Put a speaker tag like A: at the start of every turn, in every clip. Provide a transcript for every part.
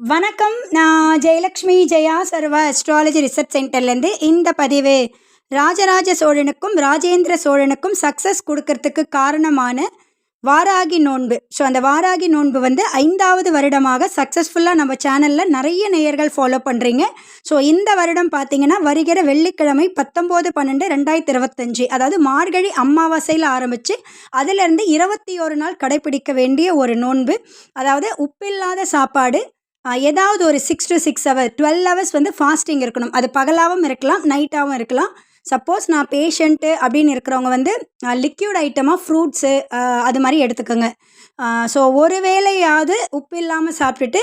A: வணக்கம். நான் ஜெயலக்ஷ்மி ஜெயா சர்வா astrology research சென்டர்லேருந்து இந்த பதிவு ராஜராஜ சோழனுக்கும் ராஜேந்திர சோழனுக்கும் சக்ஸஸ் கொடுக்கறதுக்கு காரணமான வாராகி நோன்பு. ஸோ அந்த வாராகி நோன்பு வந்து 5வது வருடமாக சக்ஸஸ்ஃபுல்லாக நம்ம சேனலில் நிறைய நேயர்கள் ஃபாலோ பண்ணுறீங்க. ஸோ இந்த வருடம் பார்த்தீங்கன்னா வருகிற வெள்ளிக்கிழமை 19/12/2025 அதாவது மார்கழி அமாவாசையில் ஆரம்பித்து அதிலிருந்து 21 நாள் கடைப்பிடிக்க வேண்டிய ஒரு நோன்பு. அதாவது உப்பில்லாத சாப்பாடு, ஏதாவது ஒரு 6 to 6 ஹவர் 12 ஹவர்ஸ் வந்து ஃபாஸ்டிங் இருக்கணும். அது பகலாகவும் இருக்கலாம், நைட்டாகவும் இருக்கலாம். சப்போஸ் நான் பேஷண்ட்டு அப்படின்னு இருக்கிறவங்க வந்து லிக்யூட் ஐட்டமாக ஃப்ரூட்ஸு அது மாதிரி எடுத்துக்கோங்க. ஸோ ஒரு வேளையாவது உப்பு இல்லாமல் சாப்பிட்டுட்டு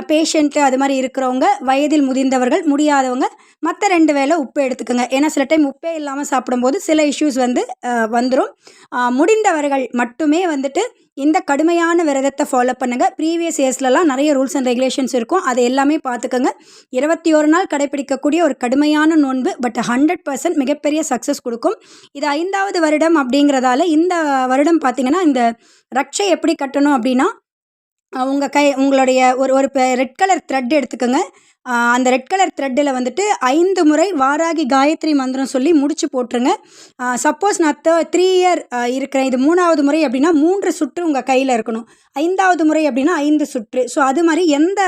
A: பேஷண்ட்டு அது மாதிரி இருக்கிறவங்க, வயதில் முதிர்ந்தவர்கள், முடியாதவங்க மற்ற 2 வேளை உப்பு எடுத்துக்கோங்க. ஏன்னா சில டைம் உப்பே இல்லாமல் சாப்பிடும்போது சில இஷ்யூஸ் வந்து வந்துடும். முடிந்தவர்கள் மட்டுமே வந்துட்டு இந்த கடுமையான விரதத்தை ஃபாலோ பண்ணுங்கள். ப்ரீவியஸ் இயர்ஸ்லலாம் நிறைய ரூல்ஸ் அண்ட் ரெகுலேஷன்ஸ் இருக்கும், அதை எல்லாமே பார்த்துக்கோங்க. 21 நாள் கடைப்பிடிக்கக்கூடிய ஒரு கடுமையான நோன்பு, பட் 100% மிகப்பெரிய சக்ஸஸ் கொடுக்கும். இது 5வது வருடம் அப்படிங்கிறதால இந்த வருடம் பார்த்திங்கன்னா இந்த ரக்ஷை எப்படி கட்டணும் அப்படின்னா, உங்களுடைய ஒரு ரெட் கலர் த்ரெட் எடுத்துக்கோங்க. அந்த ரெட் கலர் த்ரெட்டில் வந்துட்டு 5 முறை வாராகி காயத்ரி மந்திரம் சொல்லி முடிச்சு போட்டுருங்க. சப்போஸ் நான் 3 இயர் இருக்கிறேன், இது 3வது முறை அப்படின்னா 3 சுற்று உங்கள் கையில் இருக்கணும். 5வது முறை அப்படின்னா 5 சுற்று. ஸோ அது மாதிரி எந்த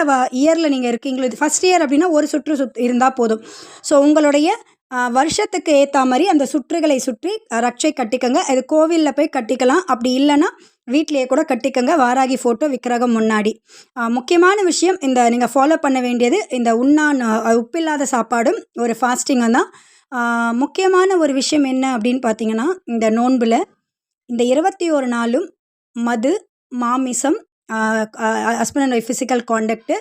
A: இயரில் நீங்கள் இருக்கீங்களோ, இது ஃபஸ்ட் இயர் அப்படின்னா ஒரு சுற்று இருந்தால் போதும். ஸோ உங்களுடைய வருஷத்துக்கு ஏற்ற மாதிரி அந்த சுற்றுகளை சுற்றி ரட்சை கட்டிக்கங்க. அது கோவிலில் போய் கட்டிக்கலாம், அப்படி இல்லைன்னா வீட்டிலையே கூட கட்டிக்கங்க, வாராகி ஃபோட்டோ விக்கிரகம் முன்னாடி. முக்கியமான விஷயம், இந்த நீங்கள் ஃபாலோ பண்ண வேண்டியது இந்த உப்பில்லாத சாப்பாடும் ஒரு ஃபாஸ்டிங்கும் தான். முக்கியமான ஒரு விஷயம் என்ன அப்படின்னு பார்த்தீங்கன்னா, இந்த நோன்பில் இந்த 21 நாளும் மது, மாமிசம், husband and wife physical conduct,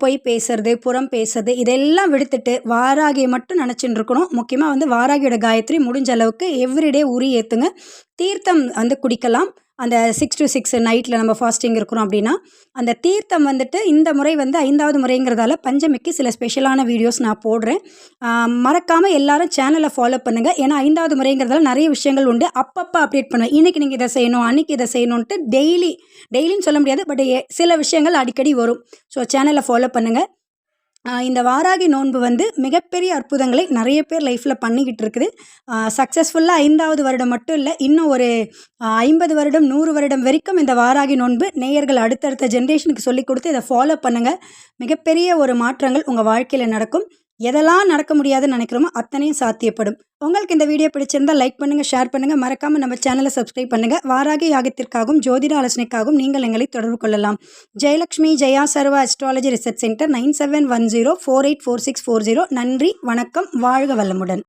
A: பொய் பேசுறது, புறம் பேசுறது, இதெல்லாம் விடுத்துட்டு வாராகியை மட்டும் நினச்சின்னு இருக்கணும். முக்கியமாக வந்து வாராகியோட காயத்ரி முடிஞ்ச அளவுக்கு எவ்ரிடே உரி ஏற்றுங்க. தீர்த்தம் வந்து குடிக்கலாம். அந்த 6 to 6 நைட்டில் நம்ம ஃபாஸ்டிங் இருக்கிறோம் அப்படின்னா அந்த தீர்த்தம் வந்துட்டு இந்த முறை வந்து 5வது முறைங்கிறதால பஞ்சமிக்கு சில ஸ்பெஷலான வீடியோஸ் நான் போடுறேன். மறக்காமல் எல்லாரும் சேனலை ஃபாலோ பண்ணுங்கள். ஏன்னா 5வது முறைங்கிறதால நிறைய விஷயங்கள் உண்டு, அப்பப்போ அப்டேட் பண்ணுவேன். இன்றைக்கி நீங்கள் இதை செய்யணும், அன்றைக்கி இதை செய்யணுன்ட்டு டெய்லின்னு சொல்ல முடியாது, பட் சில விஷயங்கள் அடிக்கடி வரும். ஸோ சேனலை ஃபாலோ பண்ணுங்கள். இந்த வாராகி நோன்பு வந்து மிகப்பெரிய அற்புதங்களை நிறைய பேர் லைஃப்பில் பண்ணிக்கிட்டு இருக்குது. சக்ஸஸ்ஃபுல்லாக 5வது வருடம் மட்டும் இல்லை, இன்னும் ஒரு 50 வருடம் 100 வருடம் வரைக்கும் இந்த வாராகி நோன்பு நேயர்கள் அடுத்தடுத்த ஜென்ரேஷனுக்கு சொல்லிக் கொடுத்து இதை ஃபாலோ பண்ணுங்கள். மிகப்பெரிய ஒரு மாற்றங்கள் உங்கள் வாழ்க்கையில் நடக்கும். எதெல்லாம் நடக்க முடியாதுன்னு நினைக்கிறோமோ அத்தனையும் சாத்தியப்படும். உங்களுக்கு இந்த வீடியோ பிடிச்சிருந்தால் லைக் பண்ணுங்கள், ஷேர் பண்ணுங்கள், மறக்காமல் நம்ம சேனலை சப்ஸ்கிரைப் பண்ணுங்கள். வாராகி யாகத்திற்காகவும் ஜோதிட ஆலோசனைக்காகவும் நீங்கள் எங்களை தொடர்பு கொள்ளலாம். ஜெயலக்ஷ்மி ஜெயா சர்வா அஸ்ட்ராலஜி ரிசர்ச் சென்டர் 9710484640. நன்றி, வணக்கம், வாழ்க வளமுடன்.